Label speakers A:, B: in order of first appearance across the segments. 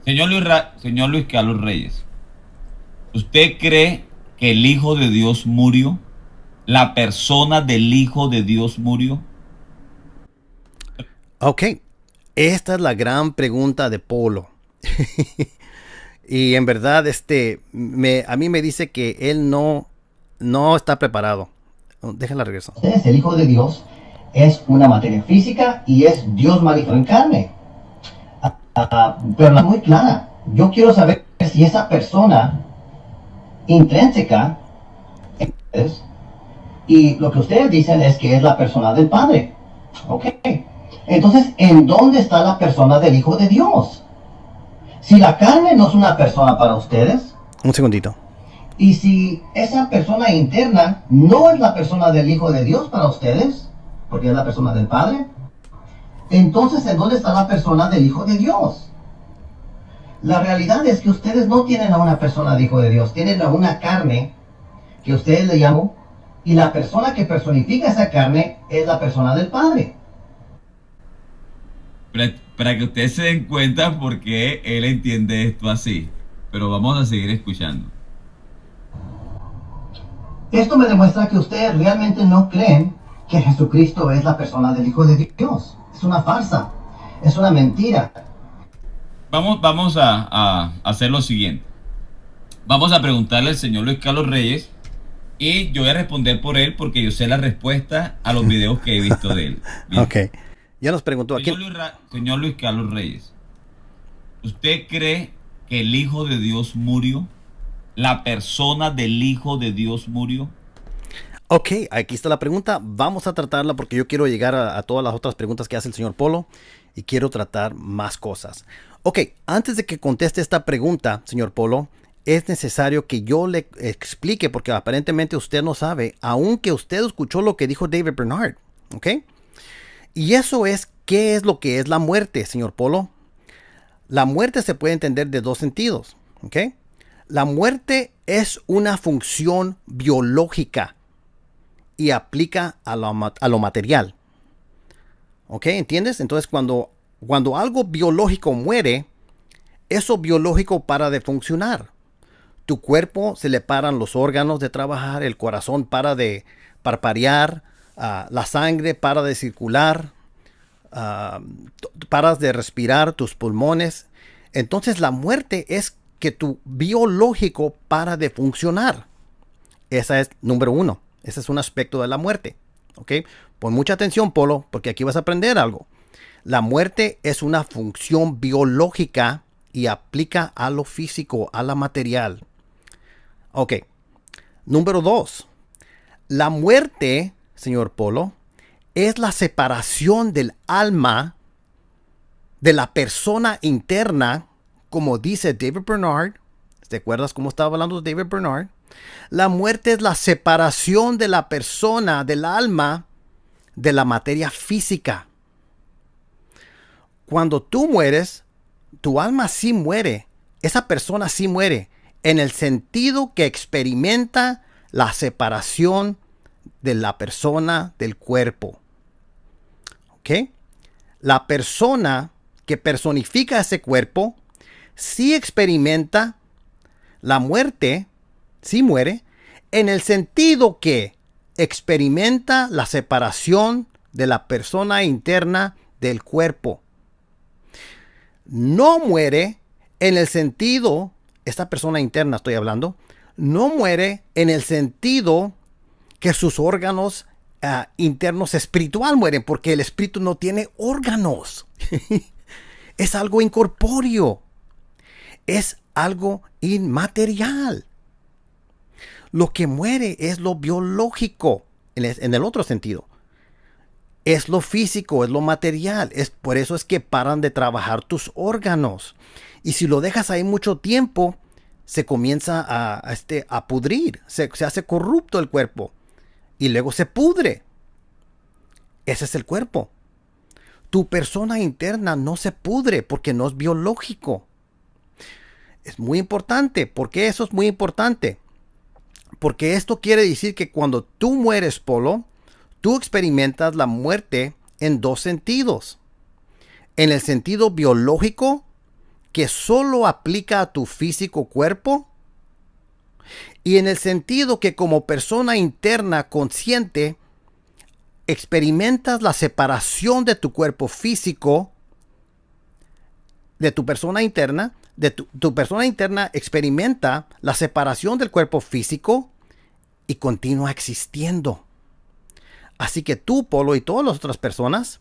A: Señor Luis Carlos Reyes, ¿usted cree que el Hijo de Dios murió? ¿La persona del Hijo de Dios murió?
B: Ok, esta es la gran pregunta de Polo. Y en verdad, a mí me dice que él no está preparado. Déjala regreso.
C: Es el Hijo de Dios, es una materia física y es Dios manifestado en carne. Pero no es muy clara. Yo quiero saber si esa persona intrínseca es, y lo que ustedes dicen es que es la persona del Padre. Ok. Entonces, ¿en dónde está la persona del Hijo de Dios? Si la carne no es una persona para ustedes,
B: Un segundito.
C: y si esa persona interna no es la persona del Hijo de Dios para ustedes, porque es la persona del Padre, entonces ¿en dónde está la persona del Hijo de Dios? La realidad es que ustedes no tienen a una persona de Hijo de Dios, tienen a una carne que ustedes le llaman, y la persona que personifica esa carne es la persona del Padre.
A: Para que ustedes se den cuenta por qué él entiende esto así. Pero vamos a seguir escuchando.
C: Esto me demuestra que ustedes realmente no creen que Jesucristo es la persona del Hijo de Dios. Es una farsa, es una mentira.
A: Vamos a hacer lo siguiente. Vamos a preguntarle al señor Luis Carlos Reyes y yo voy a responder por él porque yo sé la respuesta a los videos que he visto de él. Bien.
B: Ok. Ya nos preguntó a quién.
A: Señor Luis Carlos Reyes, ¿usted cree que el Hijo de Dios murió? ¿La persona del Hijo de Dios murió?
B: Ok, aquí está la pregunta. Vamos a tratarla porque yo quiero llegar a todas las otras preguntas que hace el señor Polo y quiero tratar más cosas. Ok, antes de que conteste esta pregunta, señor Polo, es necesario que yo le explique porque aparentemente usted no sabe, aunque usted escuchó lo que dijo David Bernard. Ok, y eso es, ¿qué es lo que es la muerte, señor Polo? La muerte se puede entender de dos sentidos. Ok, la muerte es una función biológica y aplica a lo material. ¿Ok? ¿Entiendes? Entonces cuando algo biológico muere, eso biológico para de funcionar. Tu cuerpo se le paran los órganos de trabajar, el corazón para de parpadear, la sangre para de circular, uh, paras de respirar, tus pulmones. Entonces la muerte es que tu biológico para de funcionar. Esa es número uno. Ese es un aspecto de la muerte. ¿Ok? Pon mucha atención, Polo, porque aquí vas a aprender algo. La muerte es una función biológica y aplica a lo físico, a la material. Ok. Número dos. La muerte, señor Polo, es la separación del alma de la persona interna, como dice David Bernard. ¿Te acuerdas cómo estaba hablando David Bernard? La muerte es la separación de la persona, del alma, de la materia física. Cuando tú mueres, tu alma sí muere. Esa persona sí muere. En el sentido que experimenta la separación de la persona del cuerpo. ¿Ok? La persona que personifica ese cuerpo sí experimenta la muerte, sí muere, en el sentido que experimenta la separación de la persona interna del cuerpo. No muere en el sentido, esta persona interna estoy hablando, no muere en el sentido que sus órganos internos espiritual mueren, porque el espíritu no tiene órganos. Es algo incorpóreo. Es algo inmaterial. Lo que muere es lo biológico, en el otro sentido. Es lo físico, es lo material. Por eso es que paran de trabajar tus órganos. Y si lo dejas ahí mucho tiempo, se comienza a pudrir. Se hace corrupto el cuerpo. Y luego se pudre. Ese es el cuerpo. Tu persona interna no se pudre porque no es biológico. Es muy importante. ¿Por qué eso es muy importante? Porque esto quiere decir que cuando tú mueres, Polo, tú experimentas la muerte en dos sentidos. En el sentido biológico, que solo aplica a tu físico cuerpo, y en el sentido que como persona interna consciente experimentas la separación de tu cuerpo físico, de tu persona interna, tu persona interna experimenta la separación del cuerpo físico y continúa existiendo. Así que tú, Polo, y todas las otras personas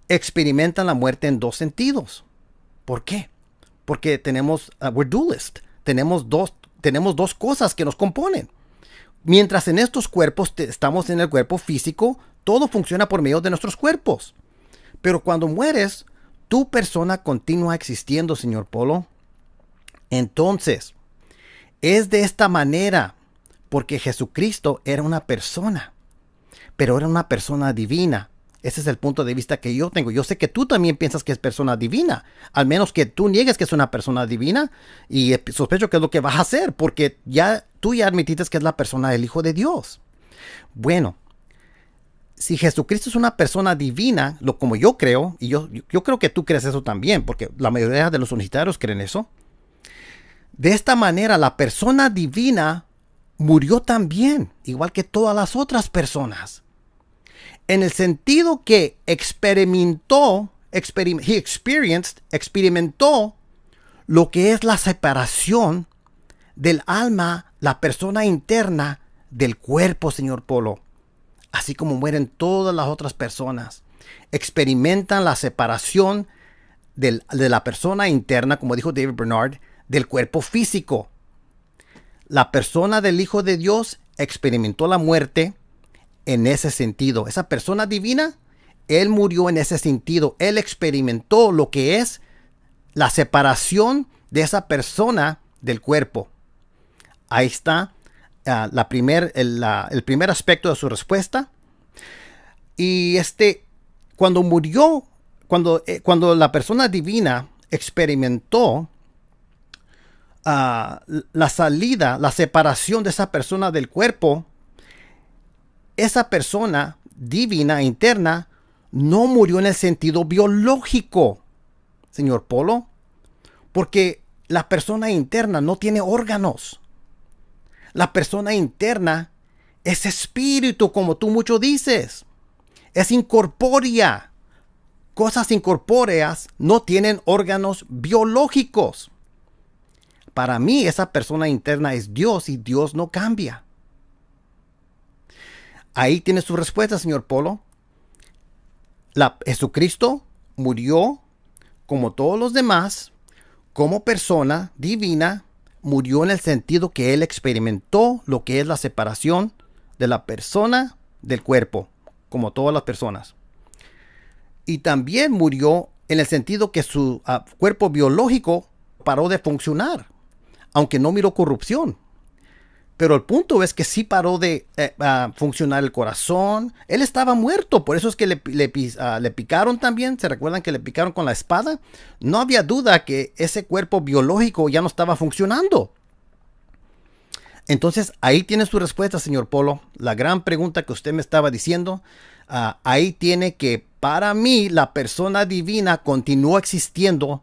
B: experimentan la muerte en dos sentidos. ¿Por qué? Porque we're dualist. Tenemos dos cosas que nos componen. Mientras en estos cuerpos estamos en el cuerpo físico, todo funciona por medio de nuestros cuerpos. Pero cuando mueres, tu persona continúa existiendo, señor Polo. Entonces, es de esta manera, porque Jesucristo era una persona, pero era una persona divina. Ese es el punto de vista que yo tengo. Yo sé que tú también piensas que es persona divina, al menos que tú niegues que es una persona divina, y sospecho que es lo que vas a hacer, porque tú ya admitiste que es la persona del Hijo de Dios. Bueno, si Jesucristo es una persona divina, como yo creo, y yo creo que tú crees eso también, porque la mayoría de los unitarios creen eso, de esta manera la persona divina murió también, igual que todas las otras personas. En el sentido que experimentó lo que es la separación del alma, la persona interna del cuerpo, señor Polo. Así como mueren todas las otras personas. Experimentan la separación de la persona interna, como dijo David Bernard, del cuerpo físico. La persona del Hijo de Dios experimentó la muerte en ese sentido. Esa persona divina, él murió en ese sentido. Él experimentó lo que es la separación de esa persona del cuerpo. Ahí está el primer aspecto de su respuesta. Y cuando murió, cuando la persona divina experimentó la salida, la separación de esa persona del cuerpo, esa persona divina interna no murió en el sentido biológico, señor Polo, porque la persona interna no tiene órganos. La persona interna es espíritu, como tú mucho dices. Es incorpórea. Cosas incorpóreas no tienen órganos biológicos. Para mí, esa persona interna es Dios y Dios no cambia. Ahí tiene su respuesta, señor Polo. Jesucristo murió como todos los demás, como persona divina, murió en el sentido que él experimentó lo que es la separación de la persona del cuerpo, como todas las personas. Y también murió en el sentido que su cuerpo biológico paró de funcionar, aunque no miró corrupción. Pero el punto es que sí paró de funcionar el corazón. Él estaba muerto, por eso es que le picaron también. ¿Se recuerdan que le picaron con la espada? No había duda que ese cuerpo biológico ya no estaba funcionando. Entonces, ahí tiene su respuesta, señor Polo. La gran pregunta que usted me estaba diciendo, ahí tiene que, para mí, la persona divina continuó existiendo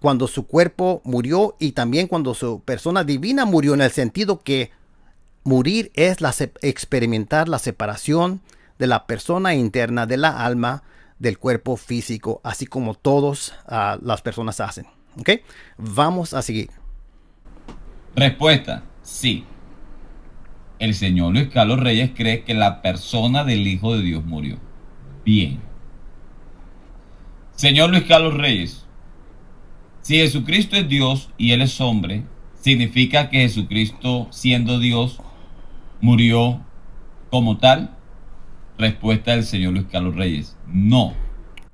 B: cuando su cuerpo murió y también cuando su persona divina murió, en el sentido que morir es experimentar la separación de la persona interna, de la alma, del cuerpo físico, así como todas las personas hacen. ¿Ok? Vamos a seguir.
A: Respuesta: sí. El señor Luis Carlos Reyes cree que la persona del Hijo de Dios murió. Bien. Señor Luis Carlos Reyes, si Jesucristo es Dios y Él es hombre, ¿significa que Jesucristo, siendo Dios, murió como tal? Respuesta del señor Luis Carlos Reyes: no.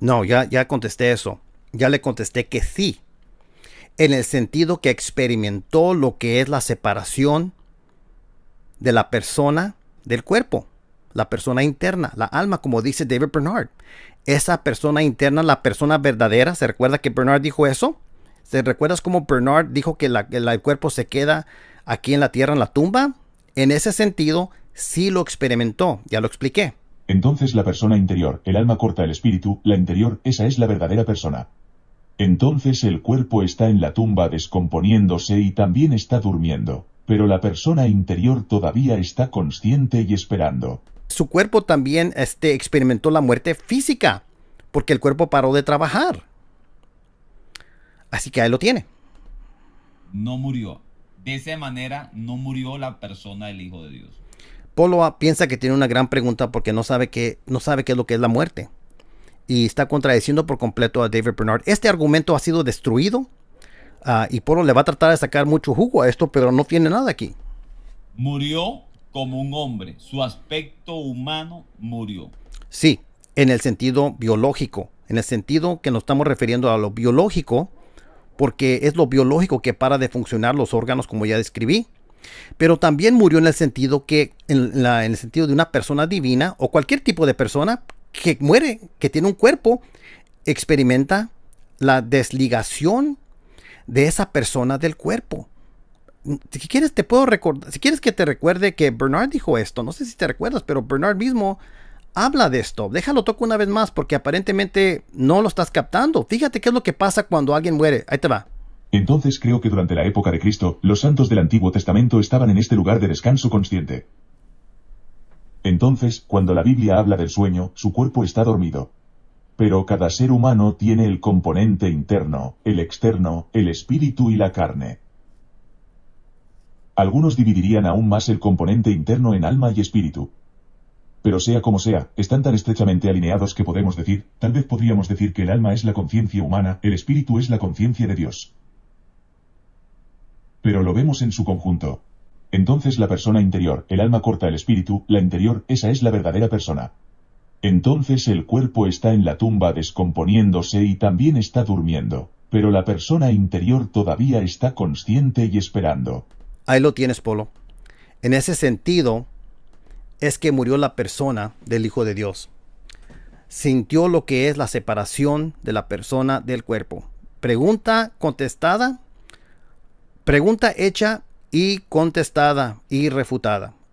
B: No, ya contesté eso. Ya le contesté que sí. En el sentido que experimentó lo que es la separación de la persona del cuerpo. La persona interna, la alma, como dice David Bernard. Esa persona interna, la persona verdadera. ¿Se recuerda que Bernard dijo eso? ¿Se recuerdas cómo Bernard dijo que el cuerpo se queda aquí en la tierra, en la tumba? En ese sentido, sí lo experimentó. Ya lo expliqué.
D: Entonces la persona interior, el alma corta el espíritu, la interior, esa es la verdadera persona. Entonces el cuerpo está en la tumba descomponiéndose y también está durmiendo, pero la persona interior todavía está consciente y esperando.
B: Su cuerpo también experimentó la muerte física, porque el cuerpo paró de trabajar. Así que ahí lo tiene.
A: No murió. De esa manera no murió la persona del Hijo de Dios.
B: Polo piensa que tiene una gran pregunta porque no sabe qué es lo que es la muerte. Y está contradiciendo por completo a David Bernard. Este argumento ha sido destruido. Y Polo le va a tratar de sacar mucho jugo a esto, pero no tiene nada aquí.
A: Murió como un hombre. Su aspecto humano murió.
B: Sí, en el sentido biológico. En el sentido que nos estamos refiriendo a lo biológico, porque es lo biológico que para de funcionar los órganos, como ya describí. Pero también murió en el sentido en el sentido de una persona divina o cualquier tipo de persona que muere, que tiene un cuerpo, experimenta la desligación de esa persona del cuerpo. Si quieres te puedo recordar, si quieres que te recuerde que Bernard dijo esto, no sé si te recuerdas, pero Bernard mismo habla de esto. Déjalo toco una vez más porque aparentemente no lo estás captando. Fíjate qué es lo que pasa cuando alguien muere. Ahí te va.
D: Entonces creo que durante la época de Cristo, los santos del Antiguo Testamento estaban en este lugar de descanso consciente. Entonces, cuando la Biblia habla del sueño, su cuerpo está dormido. Pero cada ser humano tiene el componente interno, el externo, el espíritu y la carne. Algunos dividirían aún más el componente interno en alma y espíritu. Pero sea como sea, están tan estrechamente alineados que podemos decir, tal vez podríamos decir que el alma es la conciencia humana, el espíritu es la conciencia de Dios. Pero lo vemos en su conjunto. Entonces la persona interior, el alma corta el espíritu, la interior, esa es la verdadera persona. Entonces el cuerpo está en la tumba descomponiéndose y también está durmiendo, pero la persona interior todavía está consciente y esperando.
B: Ahí lo tienes, Polo. En ese sentido, es que murió la persona del Hijo de Dios. Sintió lo que es la separación de la persona del cuerpo. Pregunta contestada, pregunta hecha y contestada y refutada.